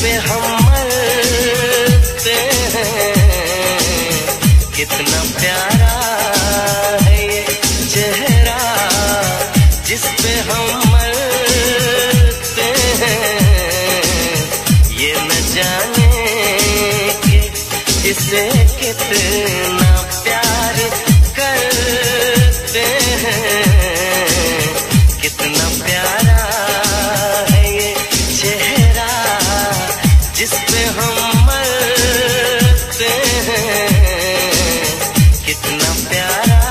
पे हम मरते हैं। कितना प्यारा है ये चेहरा जिस पे हम मरते हैं। ये न जाने कि इसे कितना प्यार करते हैं। कितना प्यारा है ये चेहरा जिस पे हम मरते हैं। कितना प्यारा।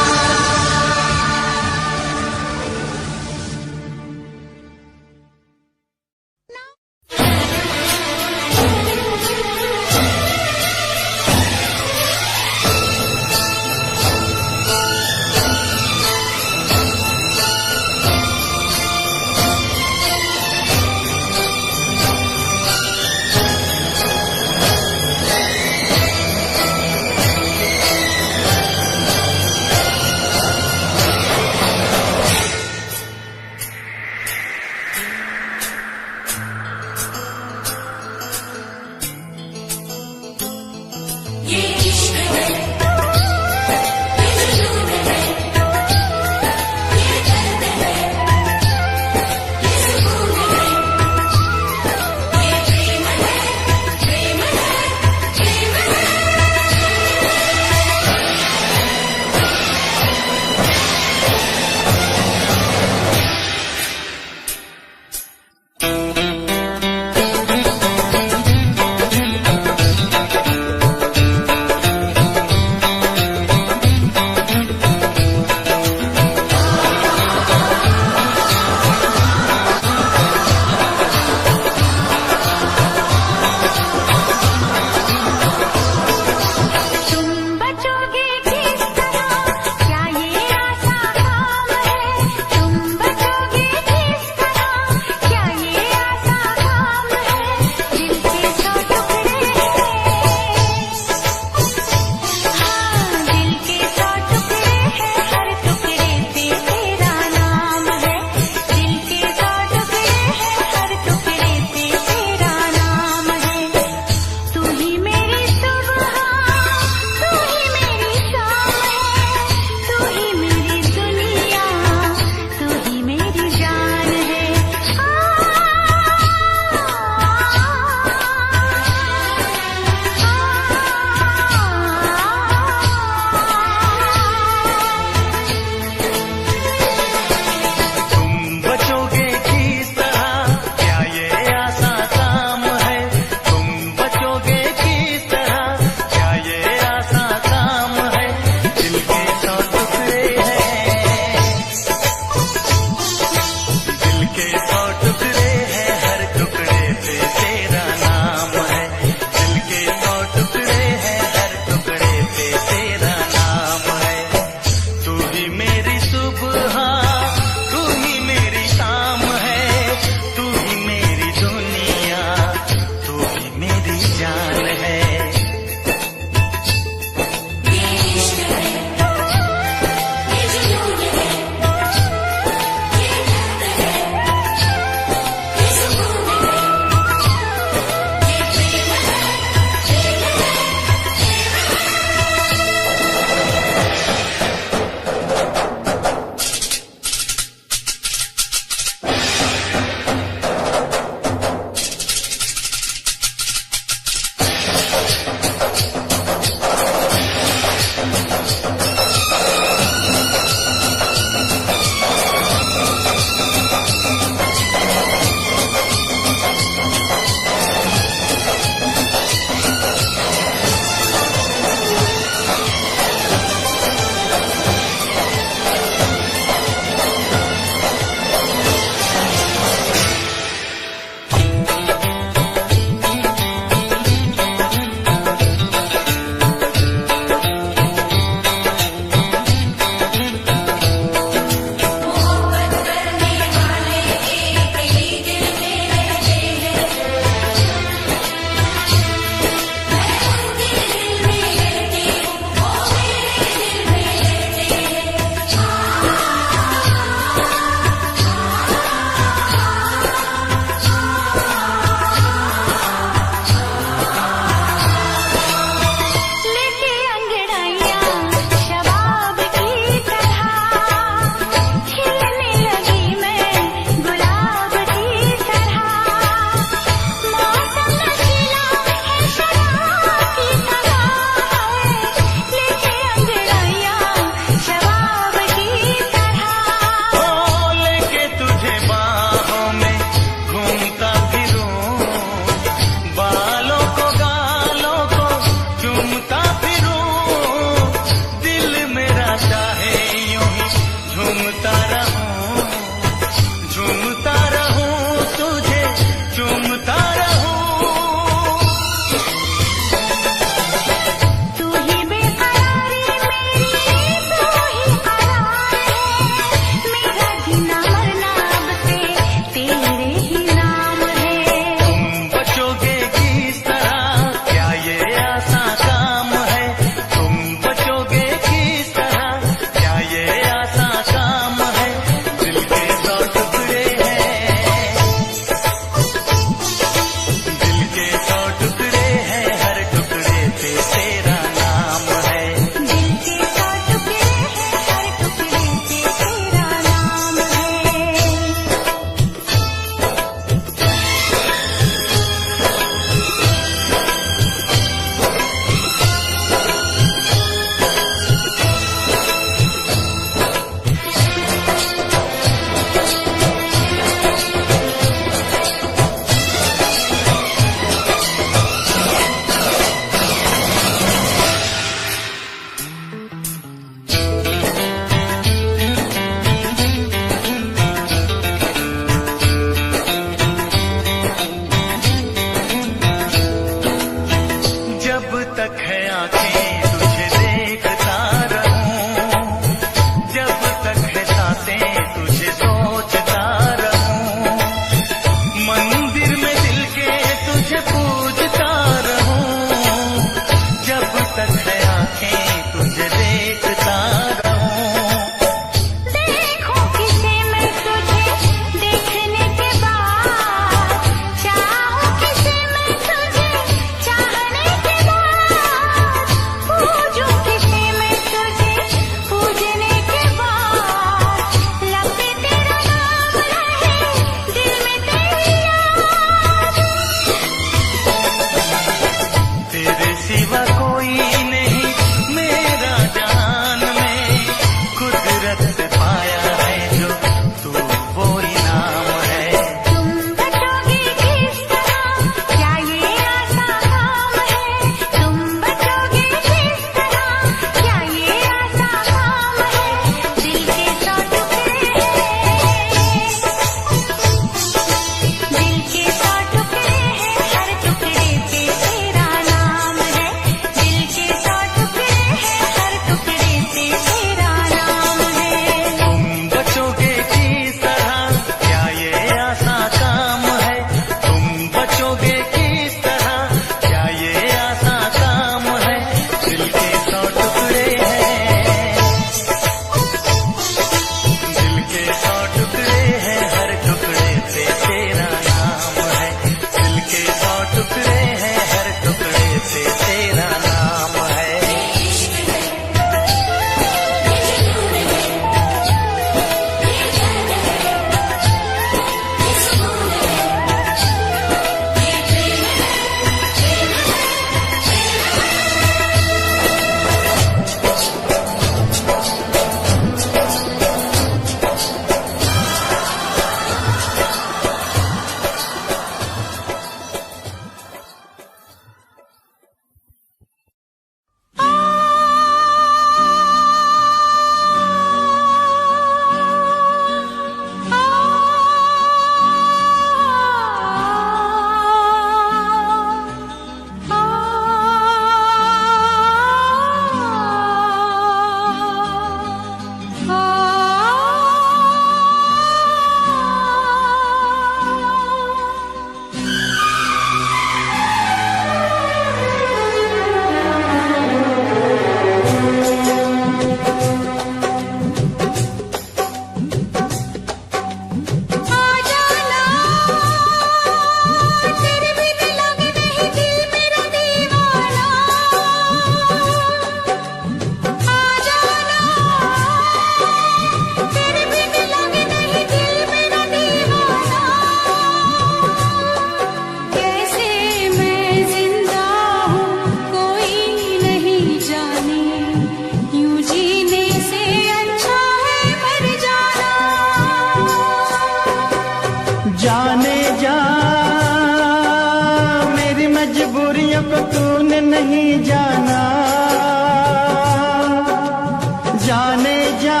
जाने जा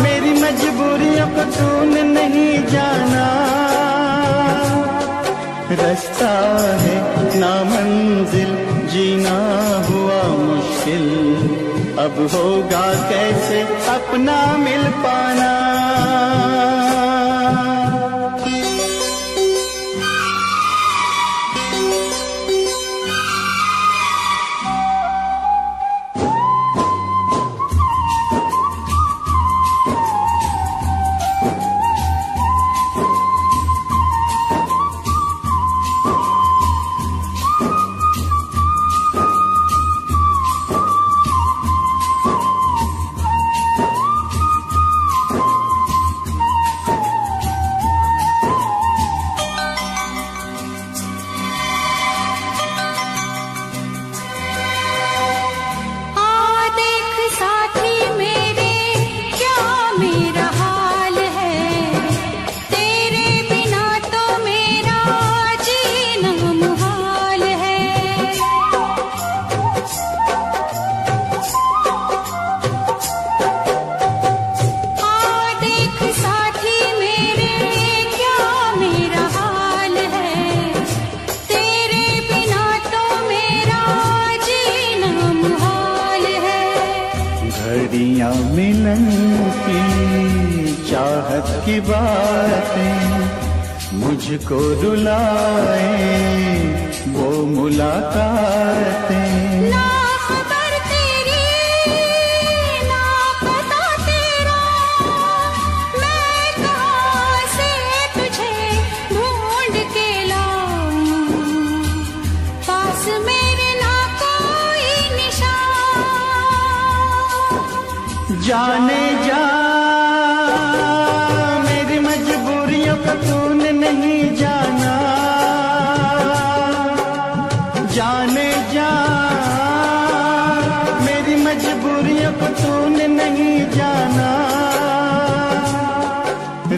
मेरी मजबूरियों को तूने नहीं जाना। रास्ता है नामंजिल, जीना हुआ मुश्किल, अब होगा कैसे अपना मिल पाना। मिलन की चाहत की बातें मुझको रुलाए, वो मुलाकातें। ना खबर तेरी ना पता तेरा, मैं कहाँ से तुझे ढूंढ के लाऊं, पास मेरे ना कोई निशान। जाने जा मेरी मजबूरियों को तूने नहीं जाना। जाने जा मेरी मजबूरियों को तूने नहीं जाना।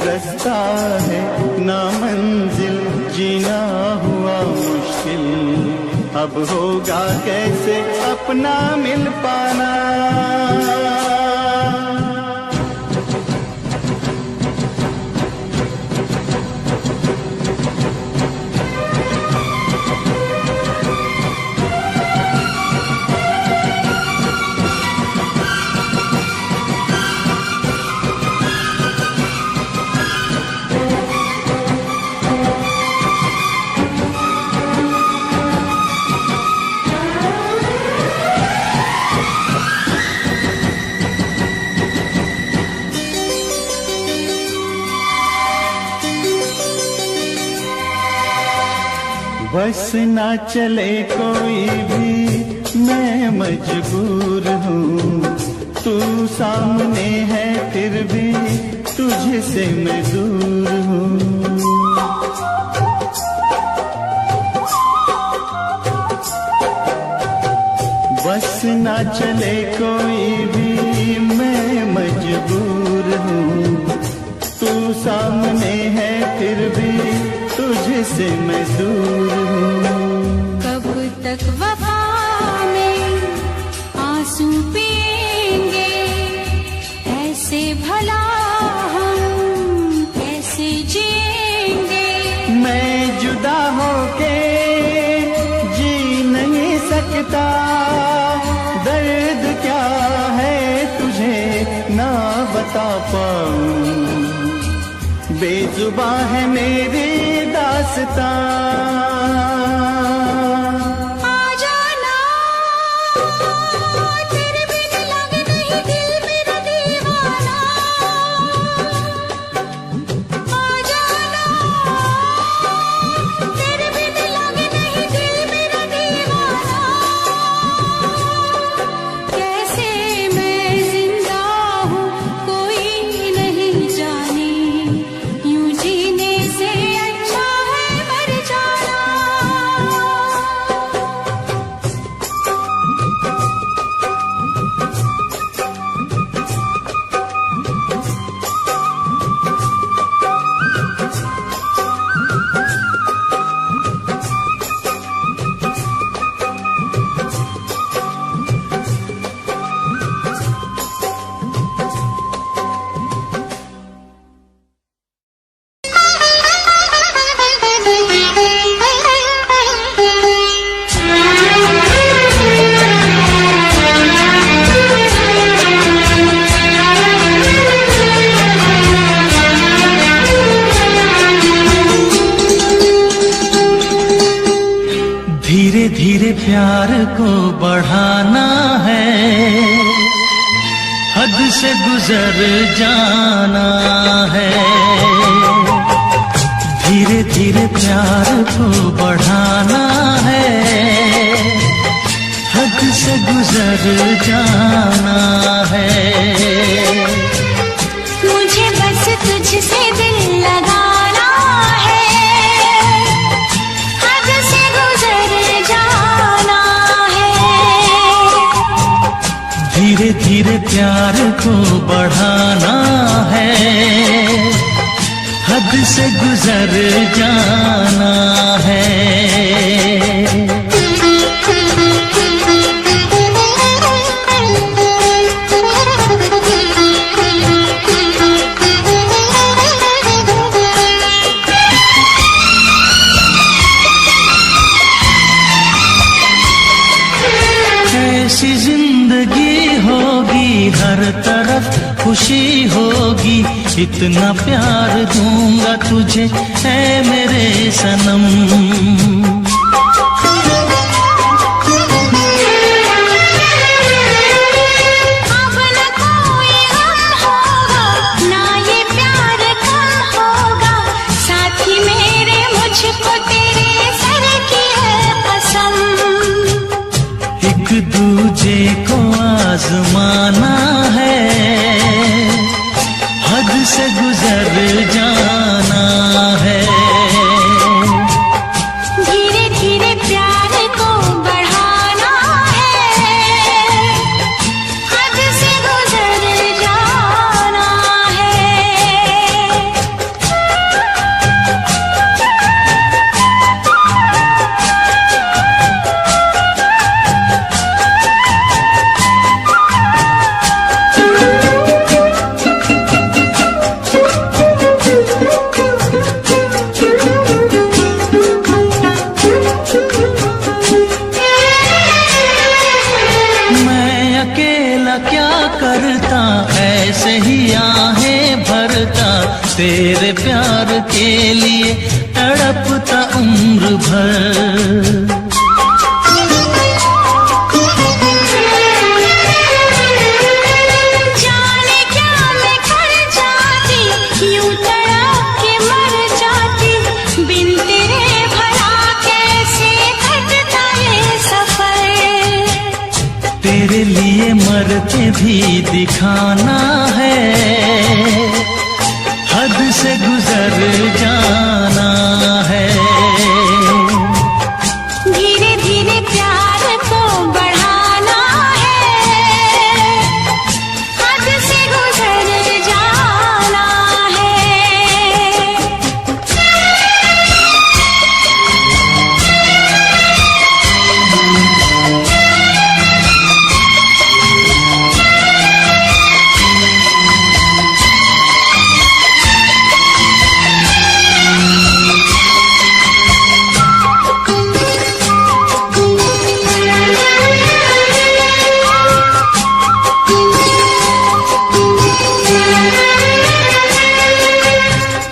रास्ता है नामंजिल, जीना हुआ मुश्किल, अब होगा कैसे अपना मिल पाना। बस ना चले कोई भी मैं मजबूर हूँ, तू सामने है फिर भी तुझसे मैं दूर हूँ। बस ना चले कोई भी मैं मजबूर हूँ, तू सामने है फिर भी तुझसे मैं दूर हूँ। कब तक वफा में आंसू पिएंगे, ऐसे भला हम कैसे जिएंगे। मैं जुदा होके जी नहीं सकता, दर्द क्या है तुझे ना बता पाऊं, बेजुबां है मेरी दास्तां। यूं जीने से अच्छा है मर जाना। से गुजर जाना है। धीरे धीरे प्यार को बढ़ाना है, हद से गुजर जाना है। मुझे बस तुझसे दिल लगाना है, हद से गुजर जाना है। धीरे धीरे प्यार को बढ़ाना है, हद से गुजर जाना है। ऐसी जिंदगी होगी, हर तरफ खुशी होगी, इतना प्यार दूंगा तुझे ऐ मेरे सनम। अब न कोई गम होगा, ना ये प्यार कम होगा, साथी मेरे मुझको तेरे सर की है कसम। एक दूजे को आजमाना है, हद से गुजर जाना है। धीरे धीरे प्यार को बढ़ाना है, हद से गुजर जाना है। क्या करता ऐसे ही आहें भरता, तेरे प्यार के लिए तड़पता उम्र भर। जाने क्या मैं कर जाती, यूं तड़प के मर जाती, बिन तेरे भला कैसे कटता ये सफर। तेरे लिए मर के भी दिखाना है, हद से गुजर जाना है। धीरे धीरे प्यार को बढ़ाना है, हद से गुजर जाना है।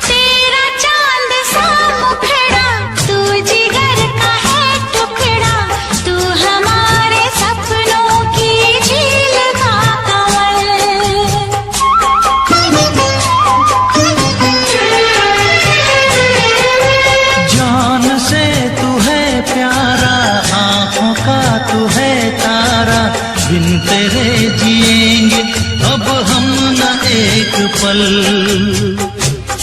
तेरा चांद सा मुखड़ा, तू जिगर का है टुकड़ा, तू हमारे सपनों की झील का कमल। जान से तू है प्यारा, आँखों का तू है तारा, बिन तेरे जिएंगे अब हम न एक पल।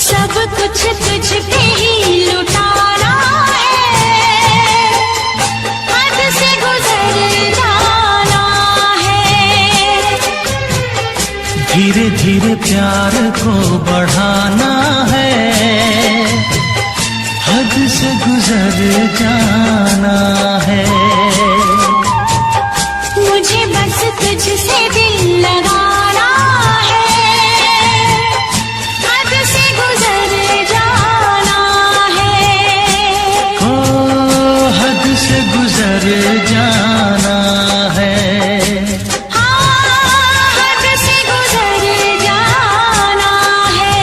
सब कुछ तुझ पे ही लुटाना है, हद से गुजर जाना है। धीरे धीरे प्यार को बढ़ाना है, हद से गुजर जाना है। मुझे बस तुझसे दिल लगाना है, हद से गुजर जाना है। ओ हद से गुजर जाना है। हाँ, हद से गुजर जाना है।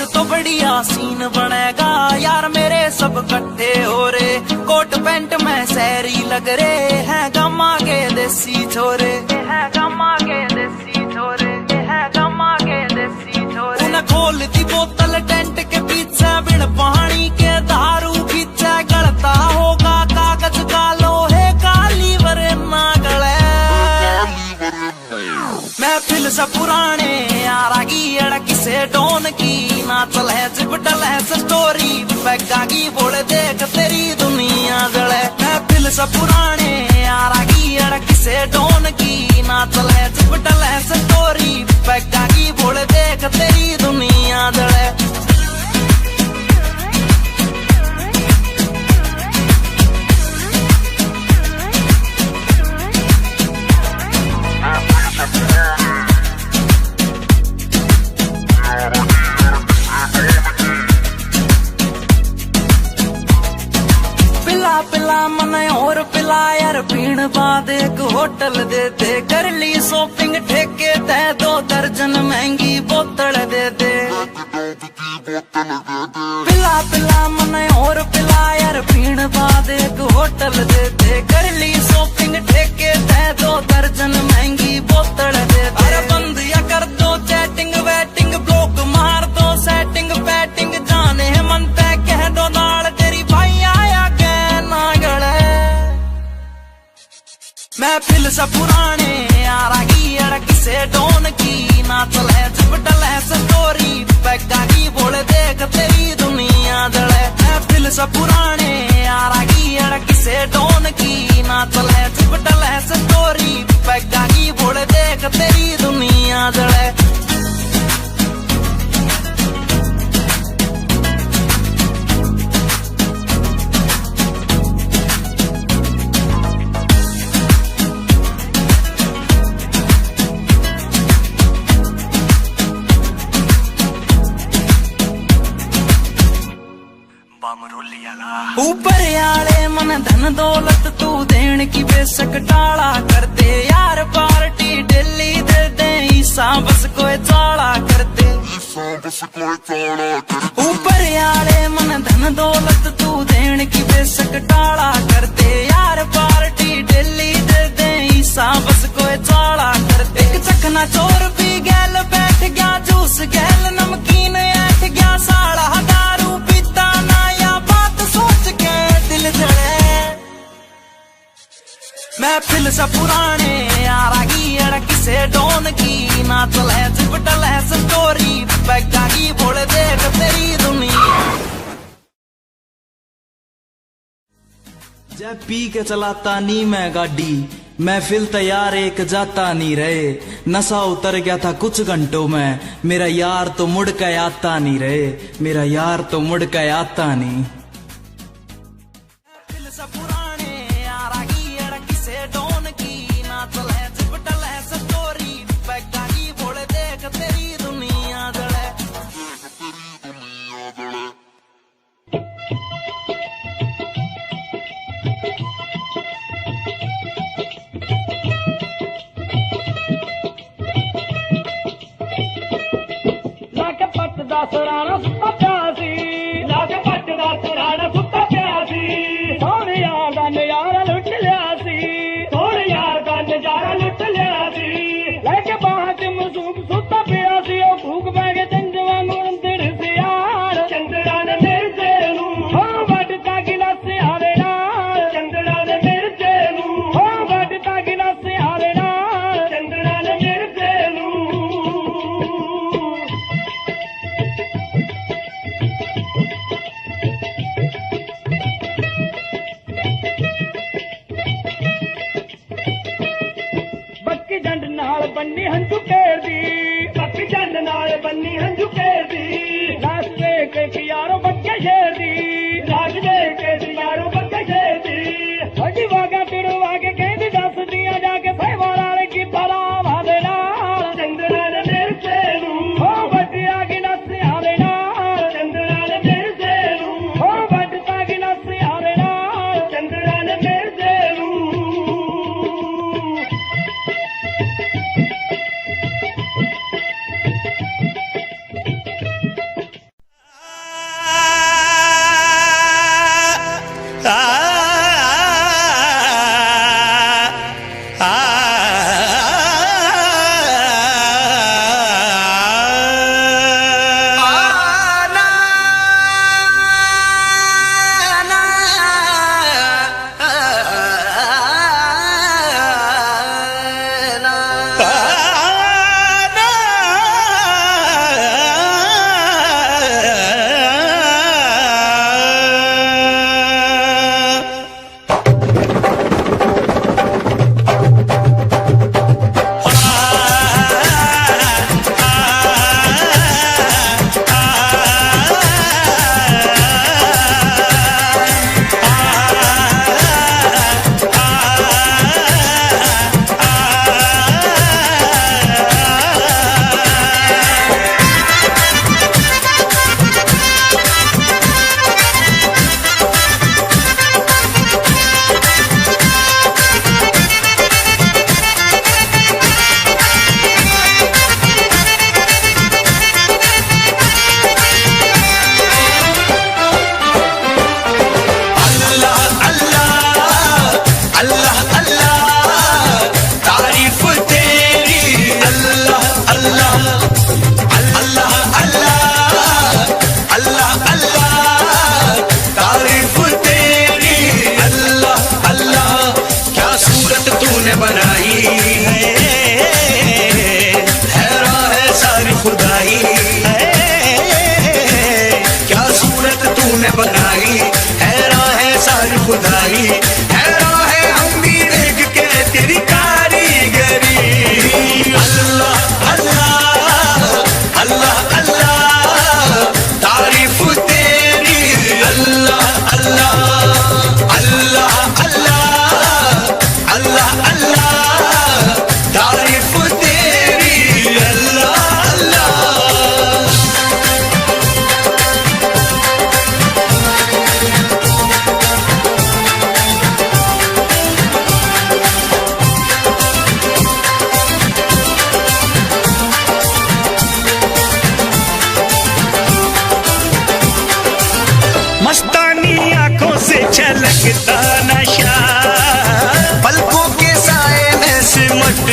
आज तो बढ़िया सीन बनेगा यार मेरे सब इकट्ठे हो रे, कोट पैंट में शहरी लग रे हैं गमा के देसी छोरे, हैं गमा के देसी छोरे, हैं गमा के देसी छोरे। उन्हें खोल दी बोतल टेंट के पीछे बिन पानी के दारू पीछे गलता होगा कागज का लोहे का लीवर ना गले। महफिल से पुराने यारागी अड़क से डोन की ना चले चिपटल है स्टोरी पैगा की बोल देख तेरी दुनिया जले। महफिल से पुराने यारागी अड़क से डोन की ना चले चिपटल है स्टोरी पैगा की बोल देख तेरी दुनिया जले। पिला मन और पिला यार पीण बाद एक होटल दे दे, कर ली शॉपिंग ठेके ते 2 दर्जन महंगी बोतल दे दे। पिला पिला मन और पिला यार पीण बाद एक होटल दे दे, कर ली शॉपिंग ठेके ते 2 दर्जन महंगी बोतल दे दे। अरे बंद या कर दो चैटिंग वेटिंग ब्लॉक मार दो सेटिंग पैटिंग जाने मन तय कह दो नाल तेरी भाई आया महफिल से पुराने यारागी अड़क से डोन की ना चले चिपटल है स्टोरी पैगा की बोल देख तेरी दुनिया जले। महफिल से पुराने यारागी अड़क से डोन की ना चले चिपटल है स्टोरी पैगा की बोल देख तेरी दुनिया जले। ऊपर आले मन धन दौलत तू देन की बेशक टाला कर दे यार पार्टी दिल्ली दे दे ईसा बस कोई चाला कर दे। ऊपर आले मन धन दौलत तू देन की बेशक टाला कर दे यार पार्टी दिल्ली दे दे ईसा बस कोई चाला कर दे। एक चखना चोर भी गैल बैठ गया जूस गैल नमकीन ऐठ गया साड़ा दारू पीता ना या बात सोच के दिल जड़े। महफिल से पुराने यारागी अड़क से डोन की ना चले चिपटल है स्टोरी पैगा की बोल देख तेरी दुनिया। जब पी के चलाता नी मैं गाड़ी महफिल तैयार एक जाता नहीं रहे, नशा उतर गया था कुछ घंटों में मेरा यार तो मुड़ के आता नहीं रहे, मेरा यार तो मुड़ के आता नहीं। सराना सुता प्यासी लाके पटदा सराना सुता प्यासी थोड़ी यार दा नजारा लुट लिया सी, थोड़ी यार दा नजारा लुट लिया सी। लेके बाहर च मसूब सुता प्यासी ओ भूख बैगे चंदवा अंदर से यार चंदड़ा ने मिर्चे नू हो वटता गिलास आवे नाल, चंदड़ा ने मिर्चे नू हो वटता गिलास आवे नाल, चंदड़ा ने मिर्चे नू। बन्नी हंजू केर दी पक्की जंड नाल बन्नी हंजू केर दी लाश दे के यारो बच्चे शेर दी लाश दे के यारो बच्चे शेर दी हजी वागा तेरे वागे कहती दस दिया जाके सही वाला की भला वादे नाल चंद्रा ने मेरे से नू हो बटिया की नस आवे नाल, चंद्रा ने मेरे से नू हो बटता की नस आवे नाल, चंद्रा ने मेरे से नू।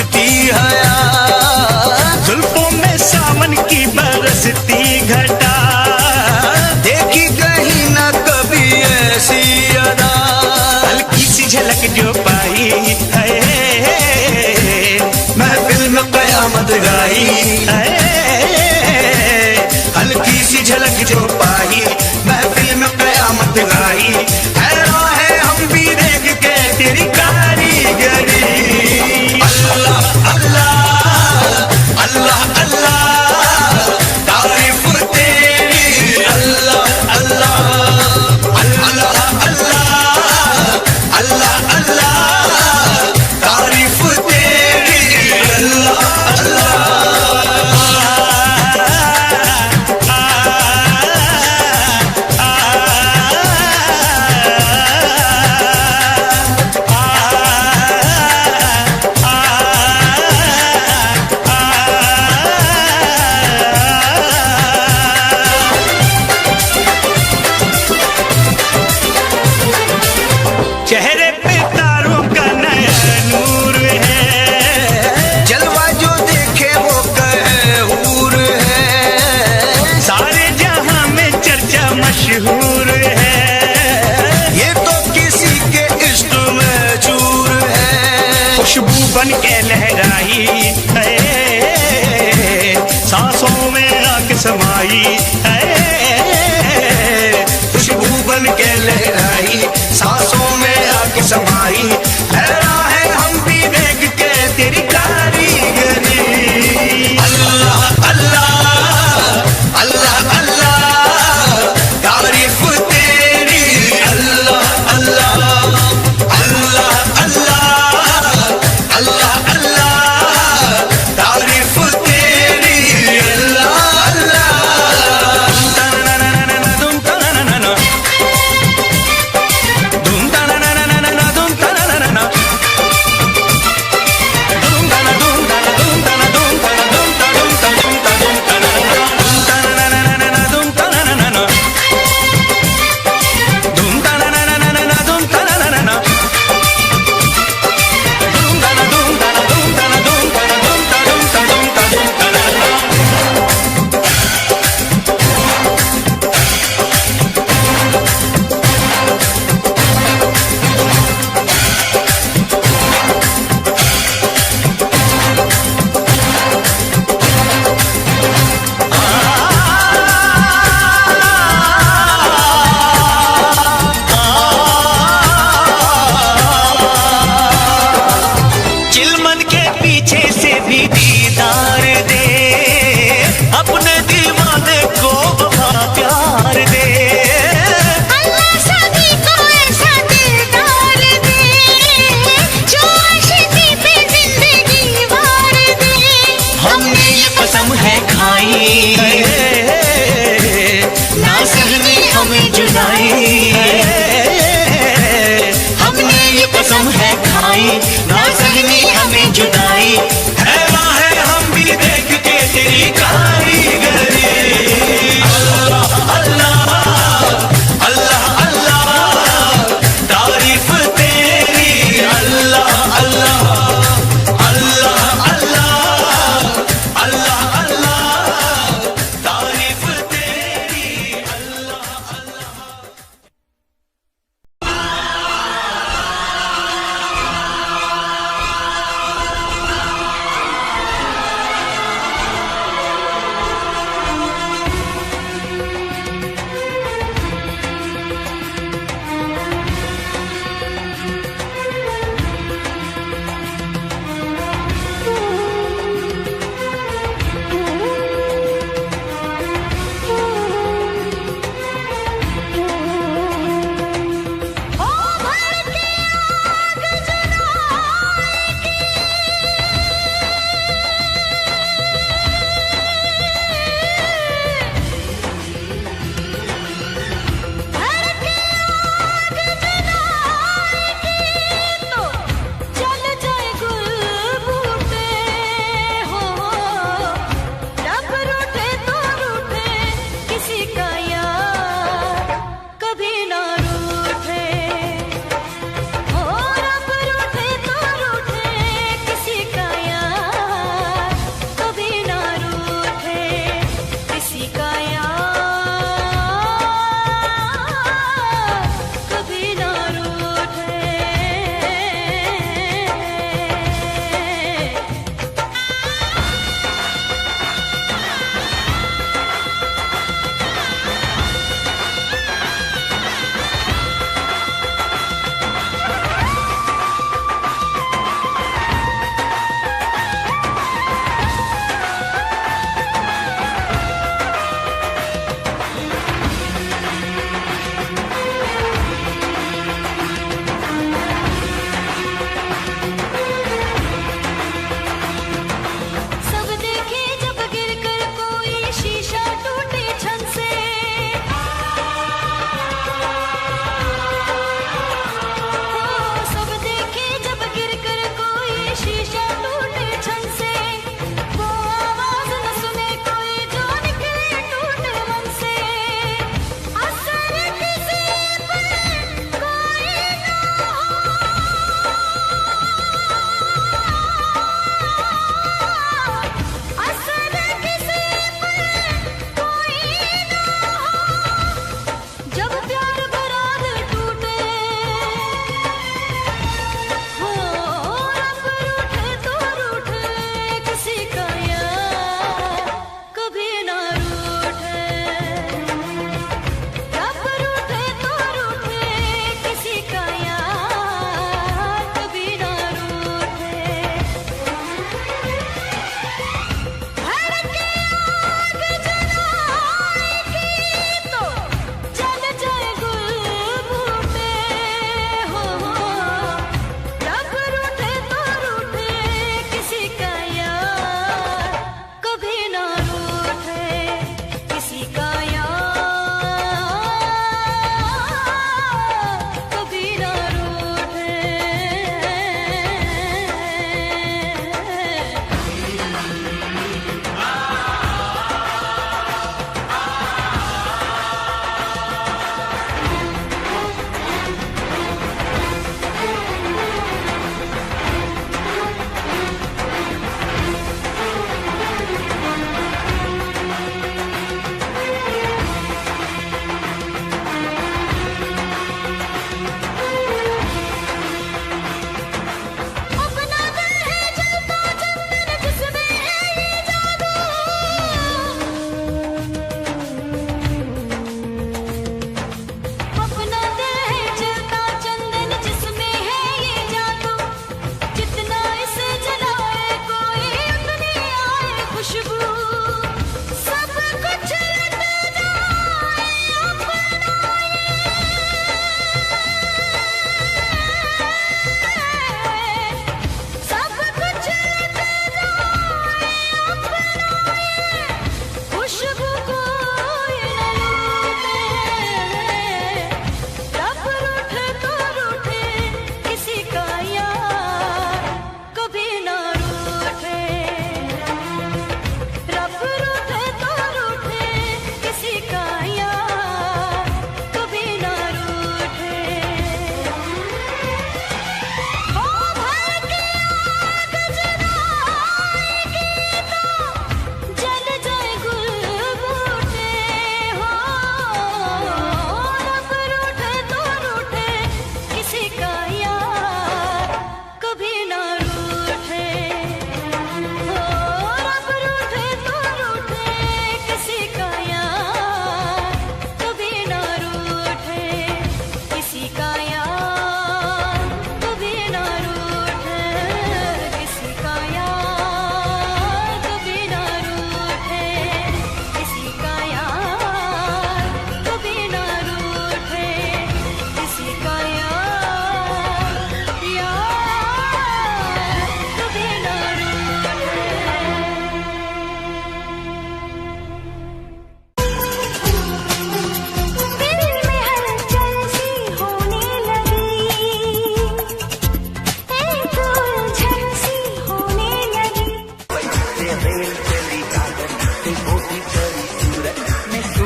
उठती हया, जुल्फों में सावन की बरसती घटा, देखी कहीं ना कभी ऐसी अदा, हल्की सी झलक जो पाई है, महफिल में कयामत गाई है, हल्की सी झलक जो पाई, महफिल में कयामत गाई, हैरान है हम भी देख के तेरी कारीगरी। अल्लाह अल्लाह अल्लाह अल्लाह तारीफ तेरी, अल्लाह अल्लाह अल्लाह अल्लाह अल्लाह अल्लाह तारीफ तेरी, अल्लाह अल्लाह। चेहरे पे तारों का नया नूर है, जलवा जो देखे वो कहे हूर है, सारे जहां में चर्चा मशहूर है, ये तो किसी के इश्क में चूर है, खुशबू बन के लहराई है, सांसों में आग समाई है, खुशबू बन के लहराई, सांसों में आग समाई, हैरान है हम भी देख के तेरी कारीगरी। अल्लाह अल्लाह अल्लाह अल्लाह तारीफ तेरी, अल्लाह अल्लाह अल्लाह अल्लाह अल्लाह अल्लाह तारीफ तेरी, अल्लाह अल्लाह।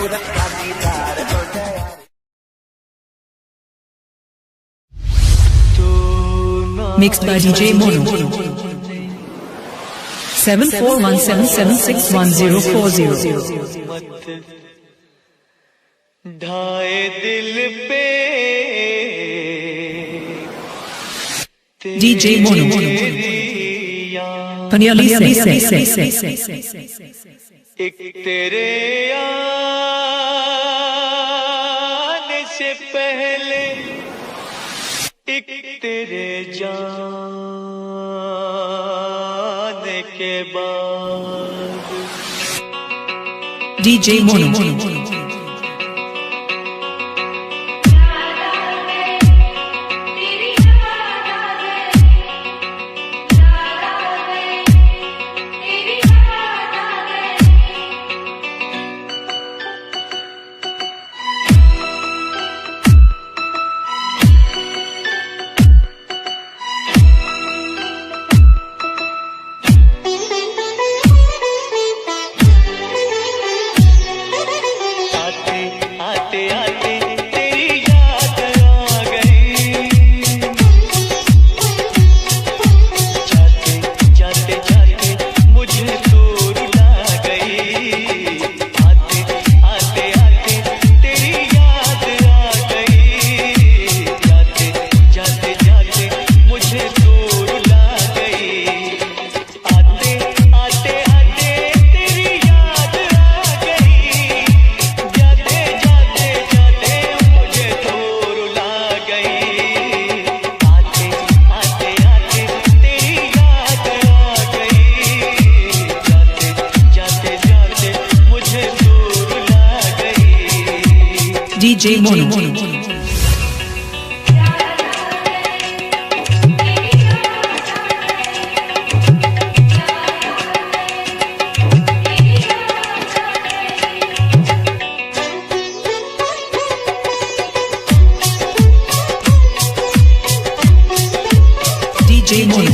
पूरा भागीदार हो जाए। Mixed by DJ Mono. 7417761040. ढाए दिल पे DJ Mono. Panyali say. एक तेरे आने से पहले एक तेरे जाने के बाद DJ Mono. DJ Mono. DJ Mono.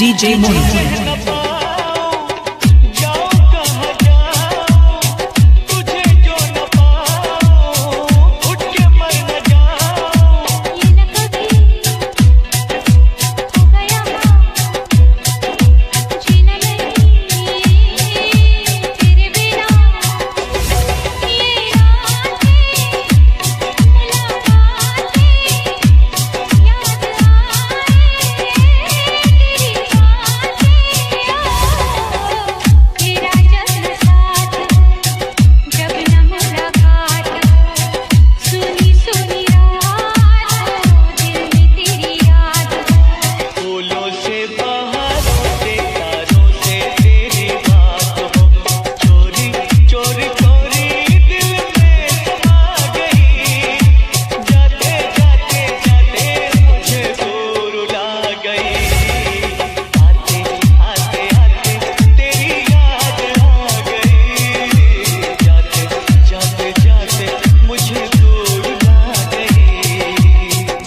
DJ Mono.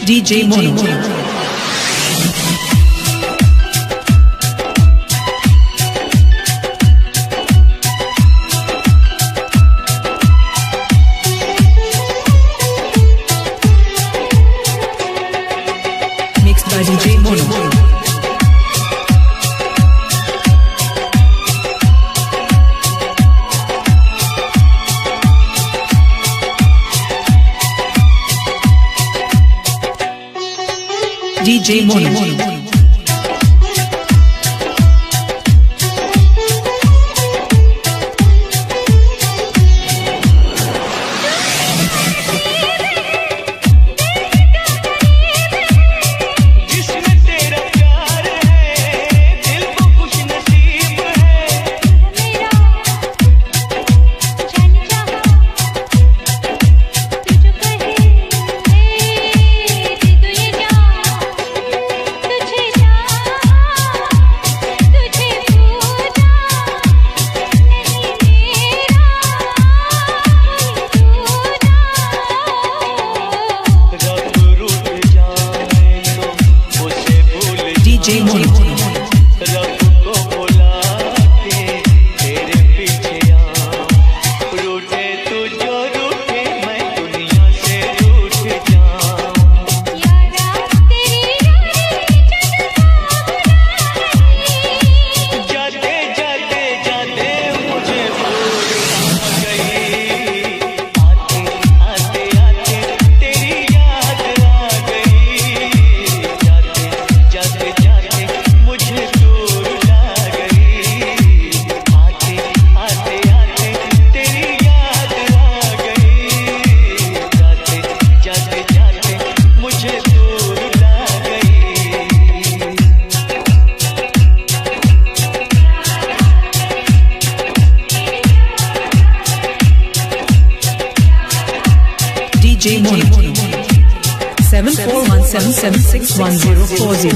DJ Mono. Mixed by DJ Mono. DJ Mono. तुझे DJ Mono. रब को बुला के तेरे पीछे आऊं, रूठे तू जो रूठे मैं दुनिया से रूठ जाऊं। यारा तेरी जाते जाते जाते मुझे भूल आ गई, आते आते आते तेरी याद आ गई, जाते जाते जाते मुझे दूर ला गई, आते आते आते तेरी याद आ गई, जाते जाते जाते मुझे दूर ला गई। DJ Mono. 7417761040.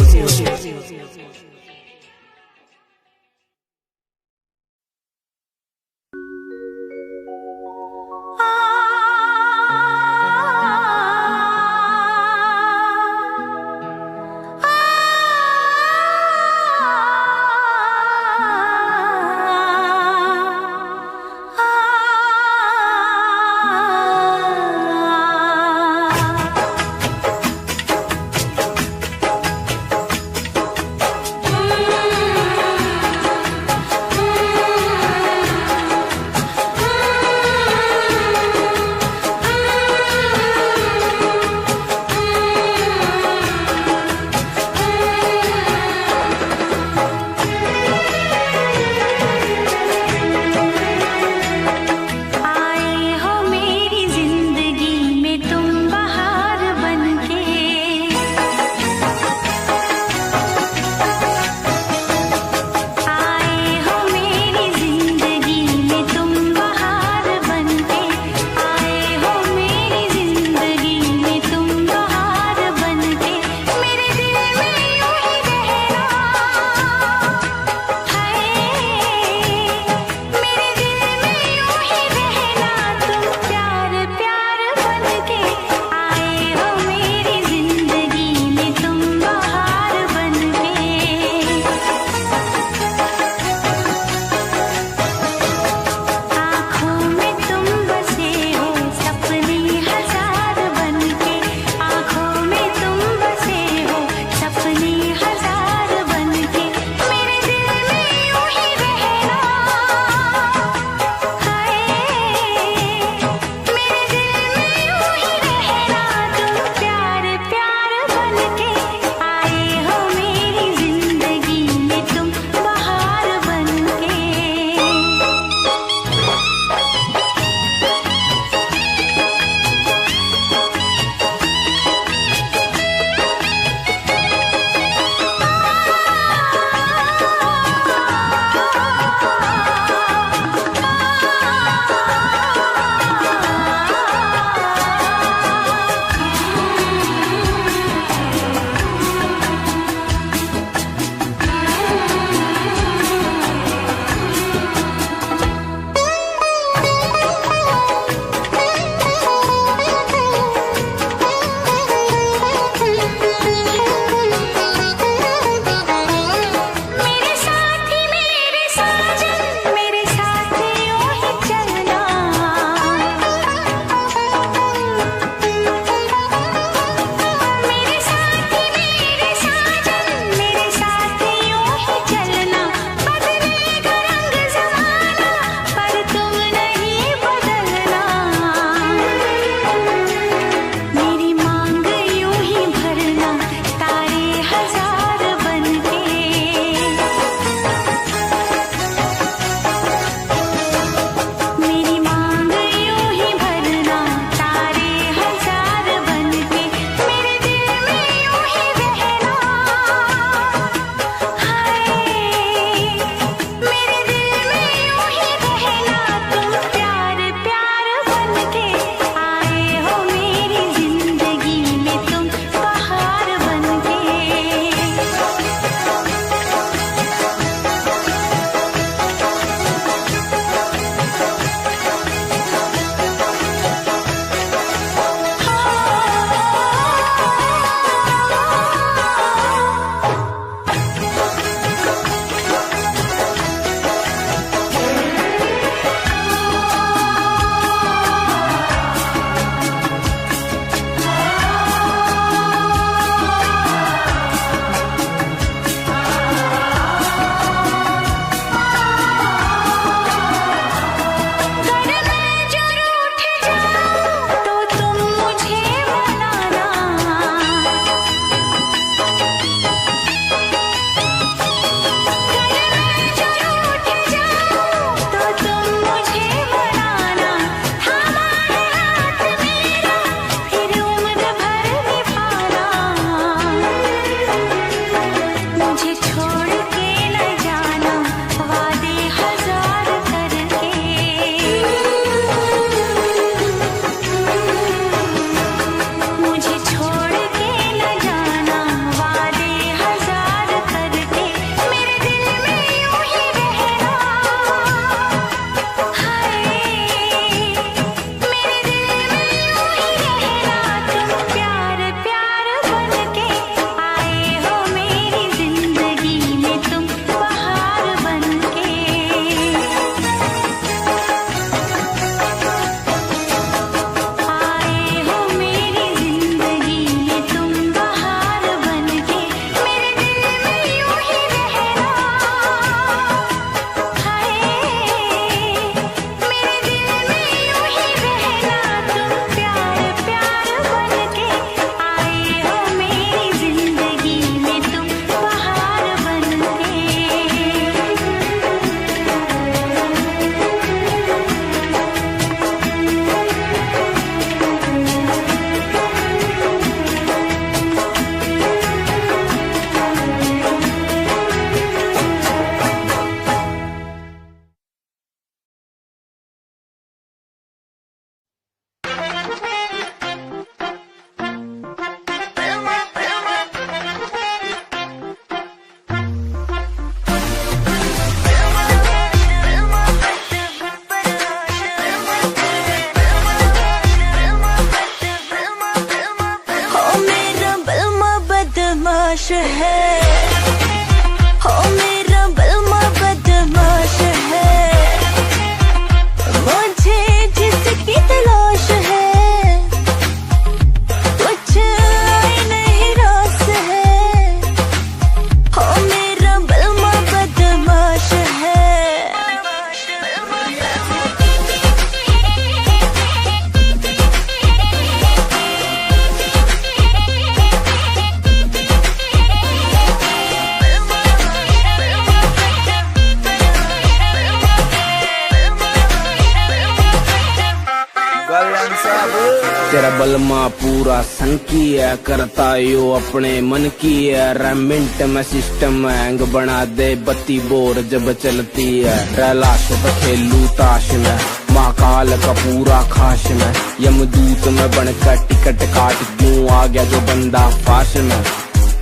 बलमा पूरा सन की है, करता यो अपने मन की है। रेमिंट में सिस्टम हैंग बना दे, बत्ती बोर जब चलती है। रैलाश पे खेलू ताश में, महाकाल का पूरा खाश में। यमदूत में बनकर टिकट काट क्यों आ गया जो बंदा फाश में।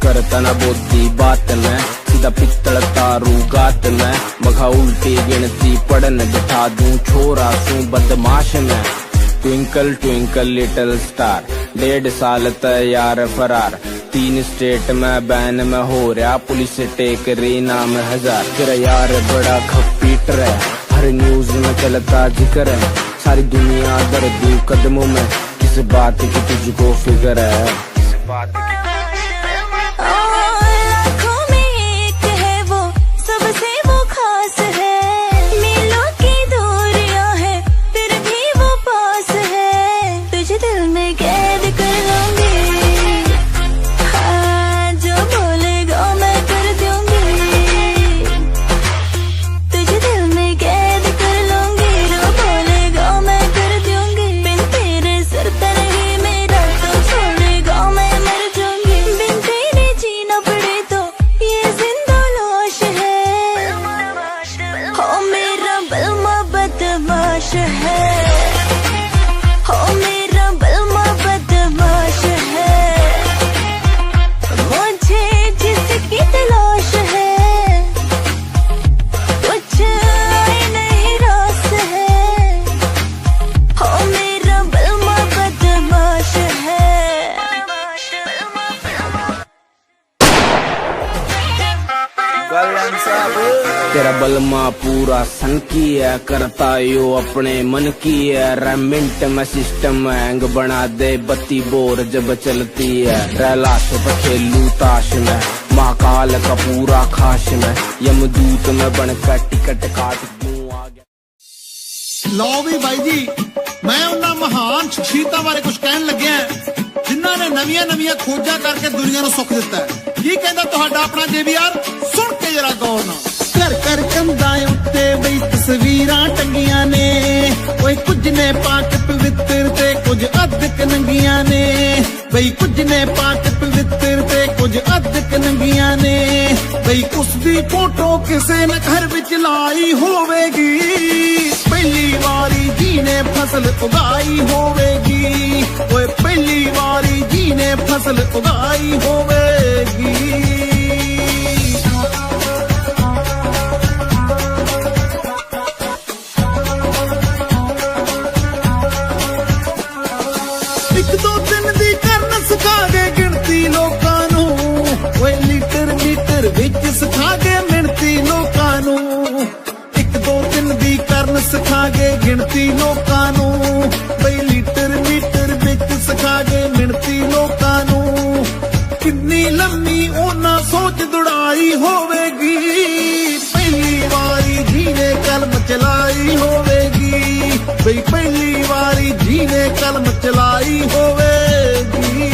करता न बोधी बात में, सीधा पित्तल तारू गात में। मखा उल्टी गिनती पढ़न बिठा दूं, छोरा सू बदमाश में। ट्विंकल ट्विंकल लिटिल स्टार, 1.5 साल तैयार फरार। 3 स्टेट में बैन में हो रहा, पुलिस टेक रही नाम 1000। तेरा यार बड़ा खपीटर है, हर न्यूज में चलता जिक्र है। सारी दुनिया दर्द कदमों में, किस बात की तुझको फिक्र है। किस बात की तेरा बलमा पूरा सन की है, करता यो अपने मन की है। रेमिंट में सिस्टम हैंग बना दे, बत्ती बोर जब चलती है। रैलाश पे खेलू ताश में, महाकाल का पूरा खाश में। यमदूत में बनकर टिकट काट क्यों आ गया। लो भी भाई जी, मैं उन्हां महान शख्सियतां बारे कुछ कहन लग्या जिन्हां ने नवीं खोजा करके दुनिया नूं सुख दिता है। की कहंदा तुहाडा अपना JBR, सुन के जरा गौर नाल। घर घर कंधां उत्ते बई तस्वीरां टंगियां ने, ओए कुछ ने पाक पवित्र ते कुछ अधक नंगियां ने। बई कुछ ने पाक पवित्र ते कुछ अधक नंगियां ने। बई उसदी फोटो किसे ने घर विच लाई होवेगी, पहली वारी जी ने फसल उगाई होवेगी। ओए पहली वारी जी ने फसल उगाई होवेगी। एक दो दिन दी करन सिखा गए गिनती लोकां नू, ओए लीटर मीटर विच सिखा गए मिणती लोकां नू। एक दो दिन दी करन सिखा गए गिनती लोकां नू, बई लीटर मीटर विच सिखा गए मिणती लोकां नू। किन्नी लम्मी ओना सोच दुड़ाई होवेगी, पहली वारी जी ने कलम चलाई होवेगी। बई पहली वारी जी ने कलम चलाई होवेगी।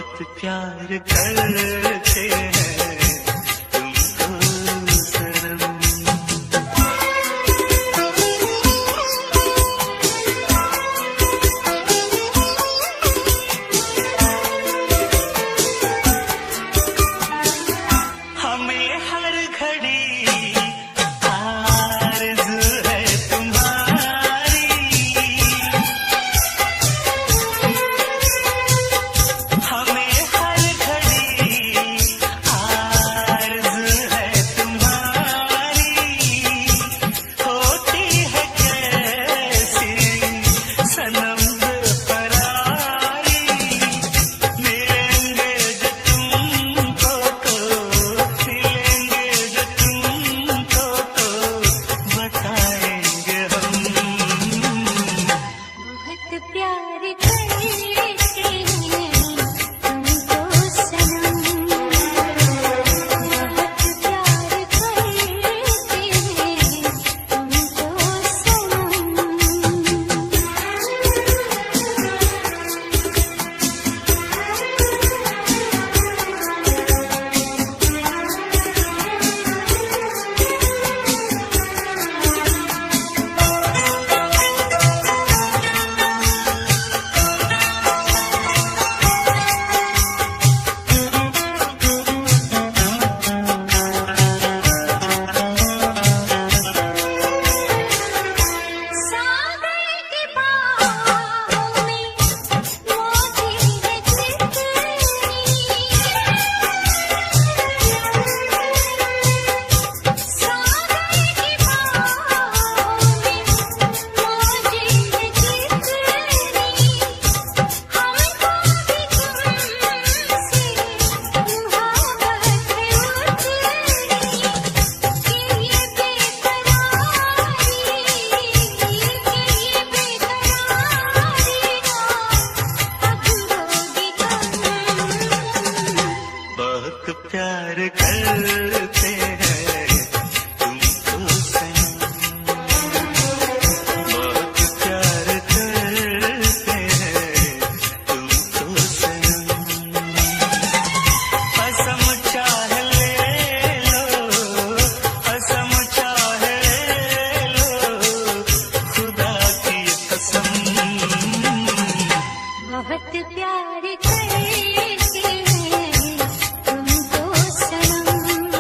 बहुत प्यार करते हैं तुमको सनम। हमें हर घड़ी आरज़ू है तुम्हारी, हमें हर घड़ी आरज़ू है तुम्हारी। होती है कैसी सनम बेकरारी, मिलेंगे जो तुमको तो मिलेंगे जो तुमको तो बताएंगे हम। बहुत प्यार करते हैं तुमको सनम, बहुत प्यार करते हैं तुमको सनम। सागर के बाहों में मोती है चितनी, सागर के बाहों में मोती है चितनी। हमको भी तुमसे मोहब्बत है उतनी, कि ये बेकरारी, कि ये बेकरारी ना अब होगी कम। बहुत प्यार करते हैं तुमको सनम, बहुत प्यार करते हैं तुमको सनम। कसम चाह ले लो, कसम चाह लो, खुदा की कसम। बहुत प्यार करते हैं तुमको सनम,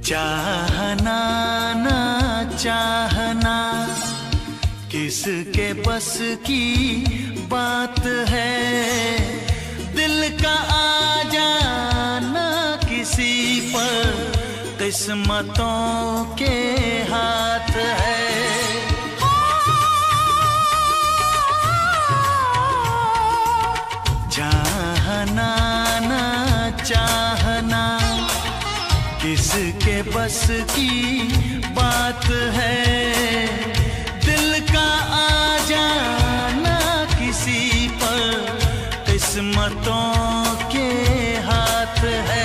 चाहना ना चाहना किसके बस की बात है, दिल का आ जाना किसी पर किस्मतों के हाथ है। चाहना ना चाहना किसके बस की बात है, दिल का आ जाना किसी पर किस्मतों के हाथ है।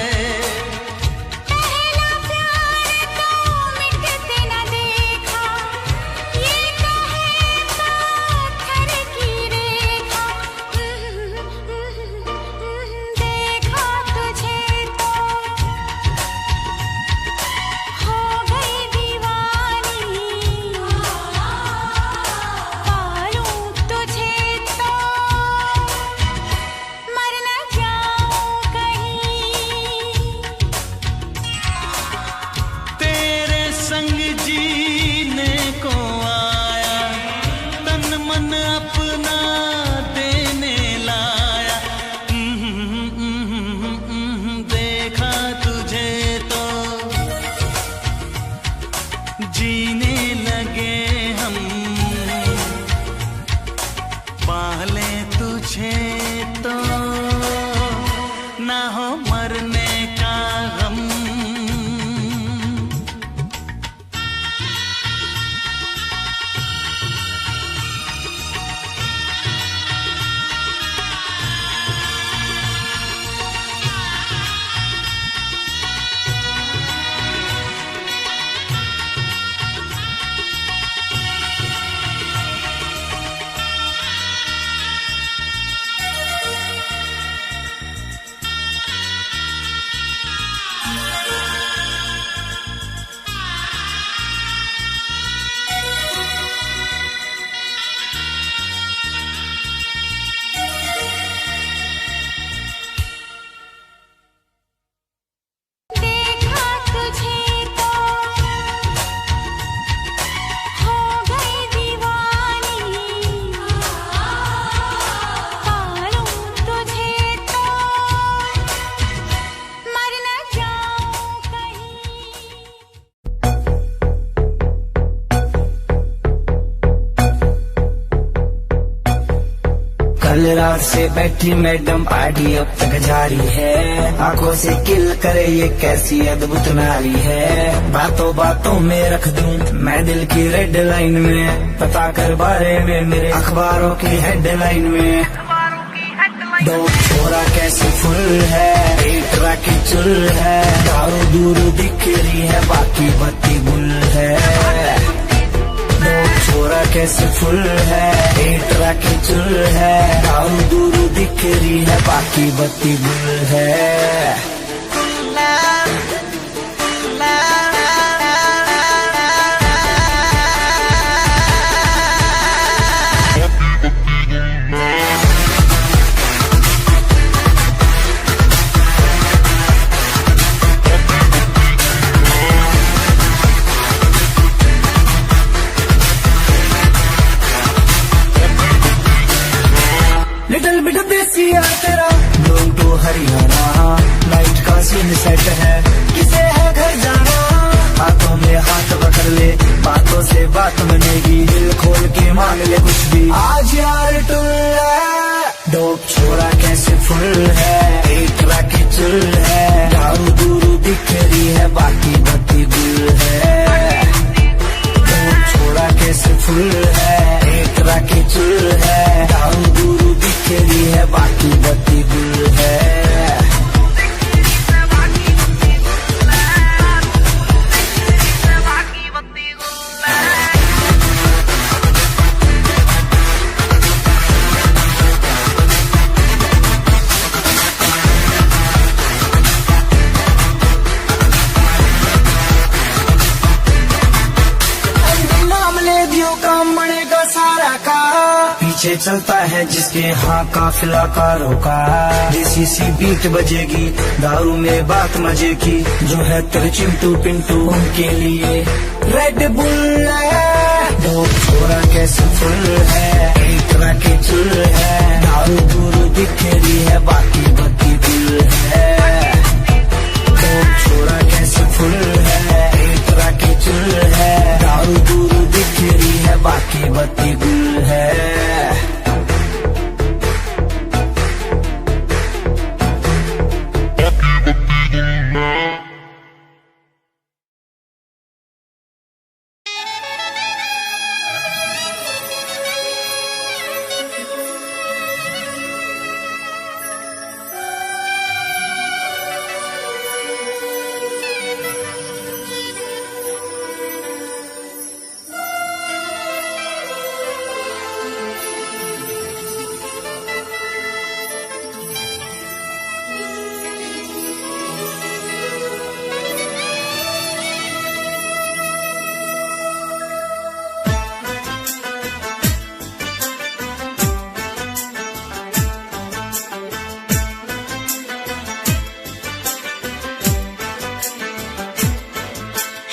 जीने लगे हम पाले तुझे तो ना हो मरने का गम। कल रात से बैठी मैडम पार्टी अब तक जारी है, आंखों से किल करे ये कैसी अद्भुत नारी है। बातों बातों में रख दूं मैं दिल की रेड लाइन में, पता कर बारे में मेरे अखबारों की हेडलाइन में। दो छोरा कैसे फुल है, एक राखी चुल है, दारू दूर दिख रही है बाकी बत्ती गुल है। दो छोरा कैसे फुल है, एक राखी चुल है, दारू दूर दिख रही है बाकी बत्ती गुल है। लिटिल बिट देसी है तेरा ब्लू टू हरियाणा, नाइट का सीन सेट है किसे है घर जाना। हाथों में हाथ पकड़ ले बातों से बात बनेगी, दिल खोल के मांग ले कुछ भी आज यार टुल है। दो छोरा कैसे फुल है, एक राखी चुल है, दारू दूरू दिख रही है बाकी बत्ती गुल है। दो छोरा कैसे फुल है, एक राखी चुल है, दारू दूरू दिख रही है बाकी बत्ती गुल है। पीछे चलता है जिसके हाँ काफिला कारों का। देसी सी बीट बजेगी, दारू में बात मजे की, जो है तेरे चिंटू पिंटू उनके लिए रेड बुल है। दो छोरा कैसे फुल है, एक तरह के चुल है, दारू दूरू बिखेरी है, बाकी बत्ती गुल है। दो छोरा कैसे फुल है, एक तरह के चुल है, दारू दूरू बिखेरी है, बाकी बत्ती गुल है।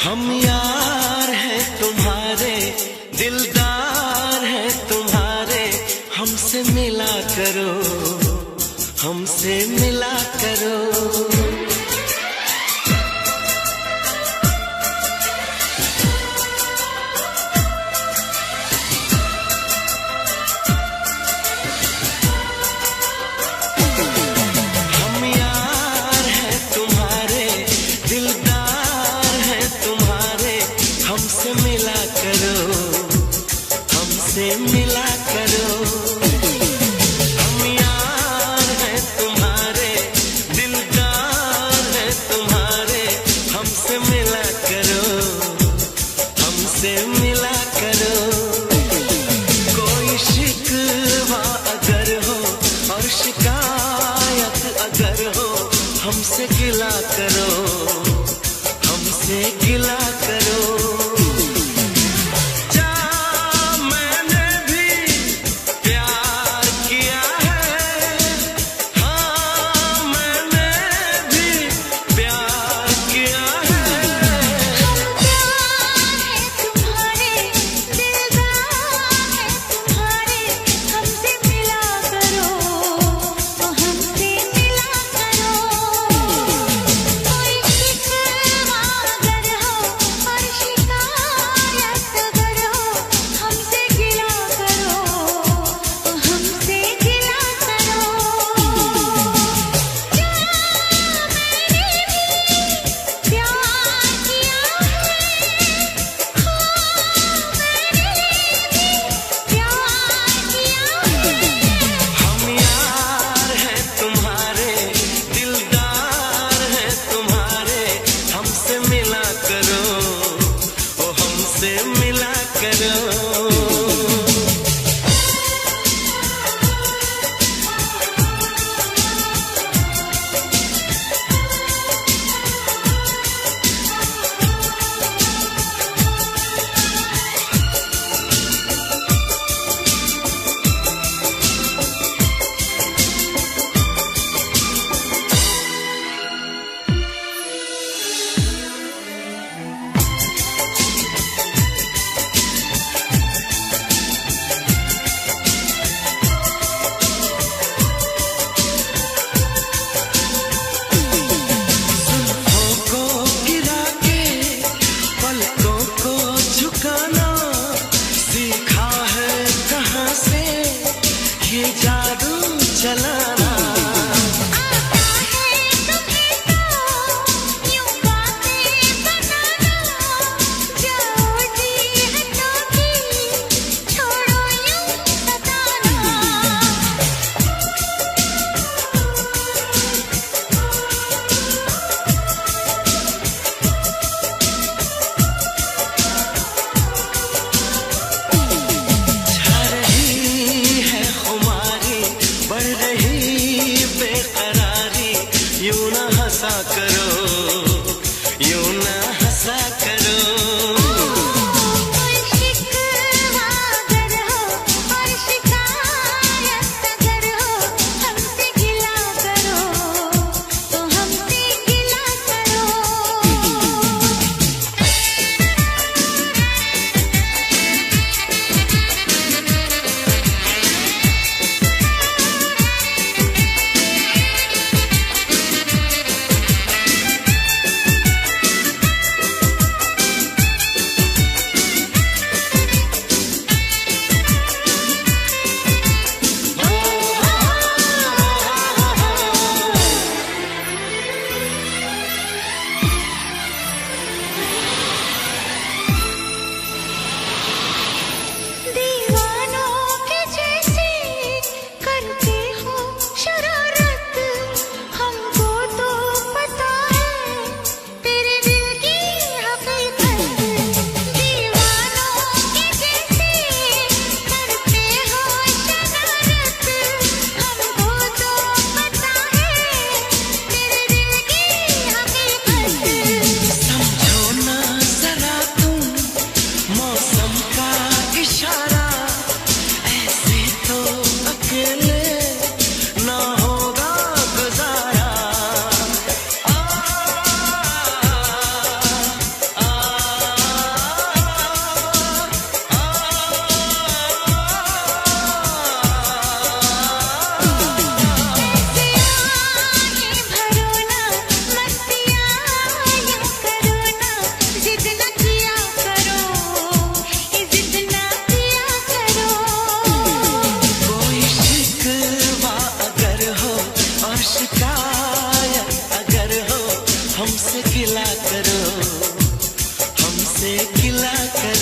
हम यार हैं तुम्हारे, दिलदार हैं तुम्हारे, हमसे मिला करो, हमसे मिला करो। हम यार हैं तुम्हारे, दिलदार हैं तुम्हारे, हमसे मिला करो, हमसे मिला करो। हम यार हैं तुम्हारे, दिलदार हैं तुम्हारे, हमसे मिला करो, हमसे मिला करो। कोई शिकवा अगर हो और शिकायत अगर हो, हमसे गिला करो, हमसे गिला करो। जा मैंने भी प्यार किया है, हाँ मैंने भी प्यार किया है। तुम्हारे दिलदार है तुम्हारे, हमसे मिला करो, हमसे मिला करो। कोई शिकवा अगर हो और शिकायत अगर हो, हमसे गिला करो, हमसे गिला करो। जा मैंने भी प्यार किया है, हम यार हैं तुम्हारे, दिलदार हैं तुम्हारे, हमसे मिला करो, ओ हमसे मिला करो।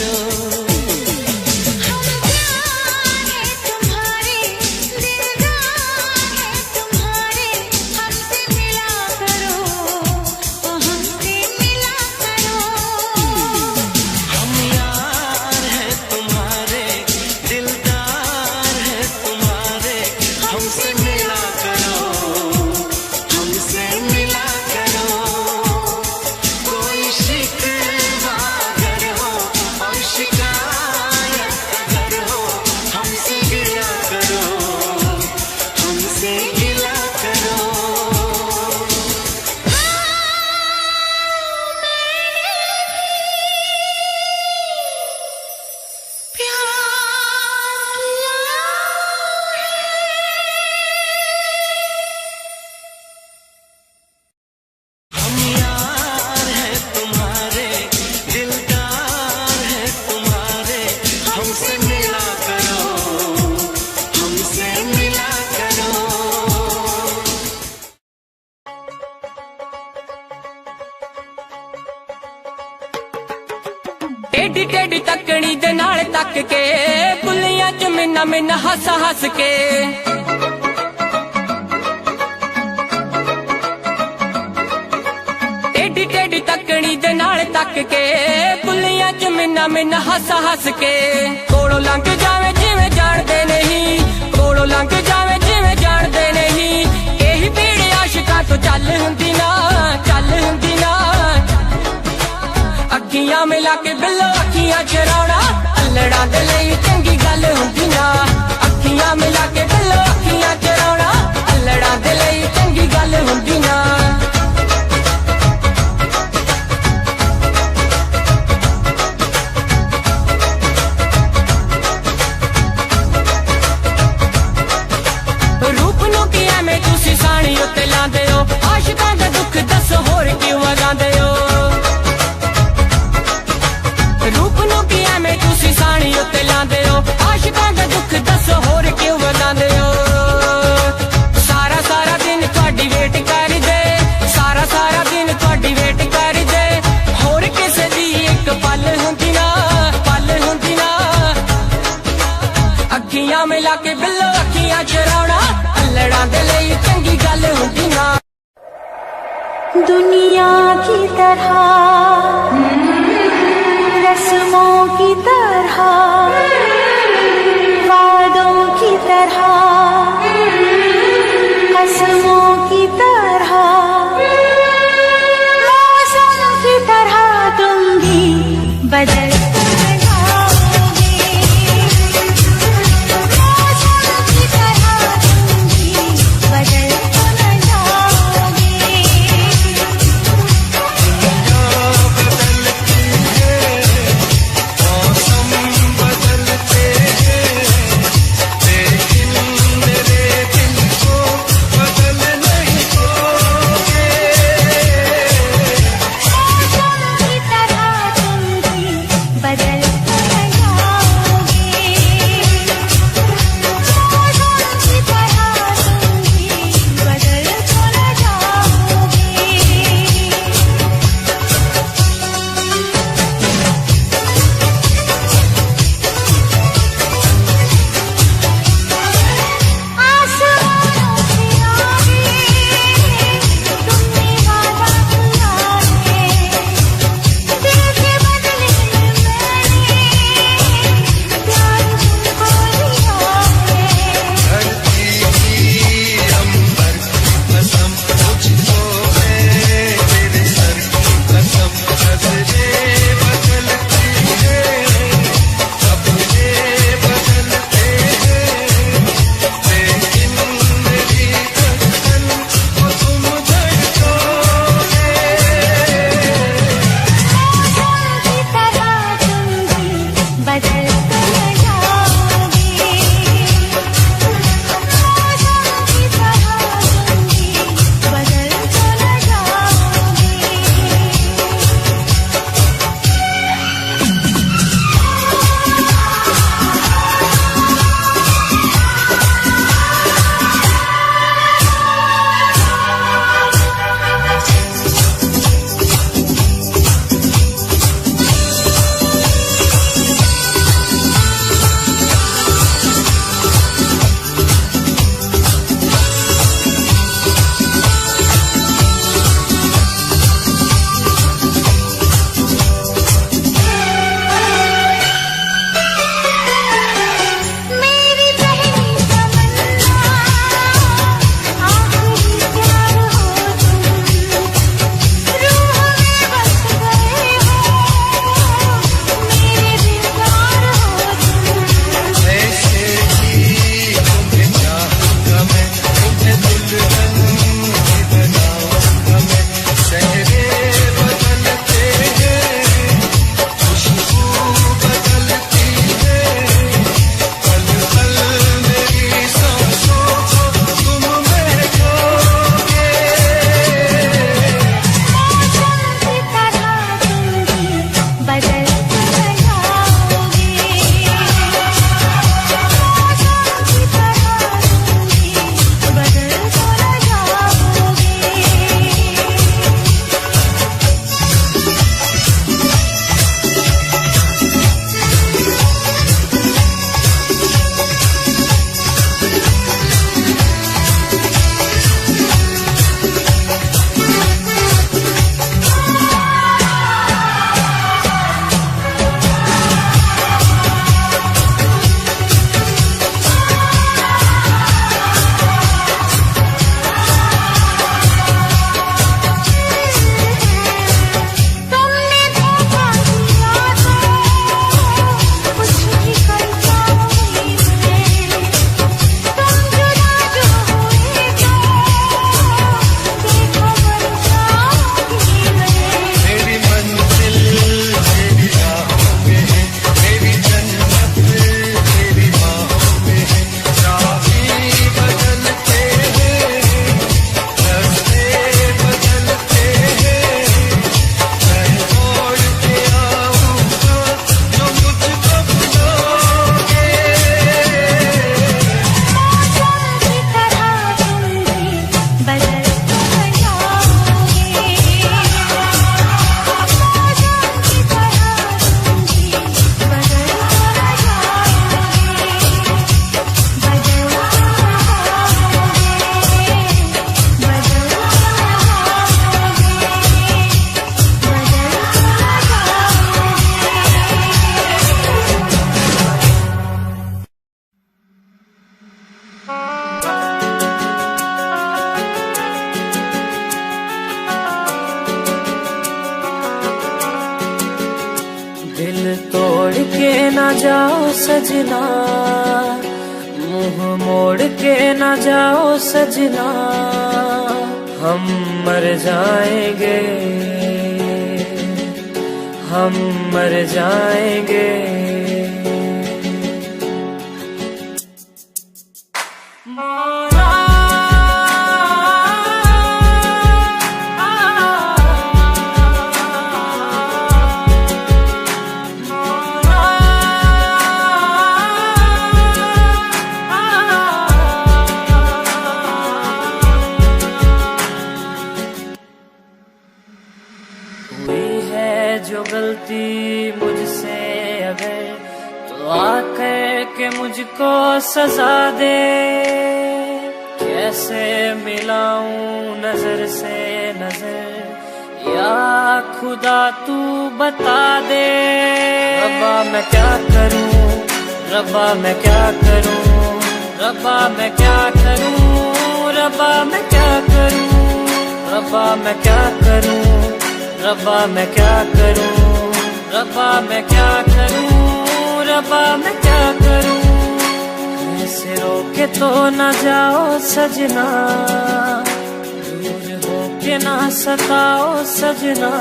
करो। हम प्यार है तुम्हारे, दिलदार है तुम्हारे, हमसे मिला करो, ओ हमसे मिला करो। हम यार है तुम्हारे, दिलदार है तुम्हारे, हमसे मिला करो, हमसे मिला करो। कोई शिकवा अगर हो और शिकायत अगर हो, हमसे गिला करो, हमसे गिला करो। हम यार है तुम्हारे, दिलदार है तुम्हारे, हमसे मिला करो, हमसे मिला करो। टेढ़ी टेढ़ी तकड़ी दे नाल तक के, बुलियां च मिन्ना मिन्ना हस हस के। टेढ़ी टेढ़ी तकड़ी दे नाल तक के, बुलियां च मिन्ना मिन्ना हस हस के। कोलों लंघ जावे जिवें जाणदे नहीं, कोलों लंघ जावे जिवें जाणदे नहीं। एही भीड़ आशिकां तो चल हुंदी ना, चल हुंदी ना। अखियां मिला के बिल्लो अखियां चराउणा, अल्लड़ां दे लई चंगी गल हुंदी ना। अखियां मिला के बिल्लो अखियां चराउणा, अल्लड़ां दे लई चंगी गल हुंदी ना। रूप नूं की एवें तुसीं साणी उत्ते लांदे हो, आशिकां दा दुख दस होर क्यों वगांदे हो। रूप नूं की एवें तुसीं साणी उत्ते लांदे हो, आशिकां दा दुख दस होर क्यों वगांदे हो। सारा सारा दिन तुहाडी वेट करदे, सारा सारा दिन तुहाडी वेट करदे। होर किसे दी इक पल हुंदी ना, पल हुंदी ना। अखियां मिला के बिल्लो अखियां चराउणा, अल्लड़ां दे लई चंगी गल हुंदी ना। दुनिया की तरह, रस्मों की तरह, वादों की तरह, कसमों की तरह, मौसम की तरह तुम भी बदल जाओगे। मौसम की तरह तुम भी बदल जाओगे। दिल तोड़ के ना जाओ सजना, मुंह मोड़ के ना जाओ सजना, हम मर जाएंगे, हम मर जाएंगे। जो गलती मुझसे अगर तो आकर के मुझको सजा दे, कैसे मिलाऊं नजर से नजर या खुदा तू बता दे। रब्बा मैं क्या करूं, रब्बा मैं क्या करूं, रब्बा मैं क्या करूं, रब्बा मैं क्या करूं, रब्बा मैं क्या करूं, रब्बा मैं क्या करूं, रब्बा मैं क्या करूं, रब्बा मैं क्या करूं। ऐसे रोके तो न जाओ सजना, दूर होके ना सताओ सजना,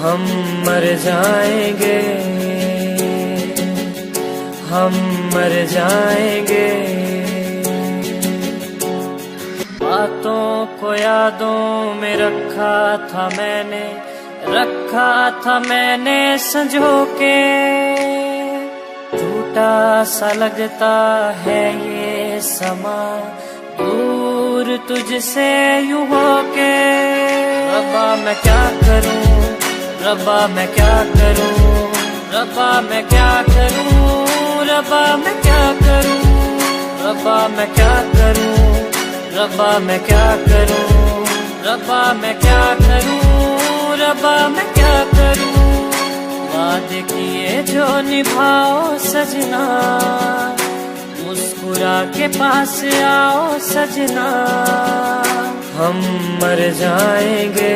हम मर जाएंगे, हम मर जाएंगे। बातों को यादों में रखा था मैंने, रखा था मैंने संजो के, टूटा सा लगता है ये समा दूर तुझसे यूं होके। रब्बा मैं क्या करूं, रब्बा मैं क्या करूं, रब्बा मैं क्या करूं, रब्बा मैं क्या करूं, रब्बा मैं क्या करूं, रब्बा मैं क्या करूं, रब्बा मैं क्या करूं, रब्बा मैं क्या करूं। वादे किए जो निभाओ सजना, मुस्कुरा के पास आओ सजना, हम मर जाएंगे,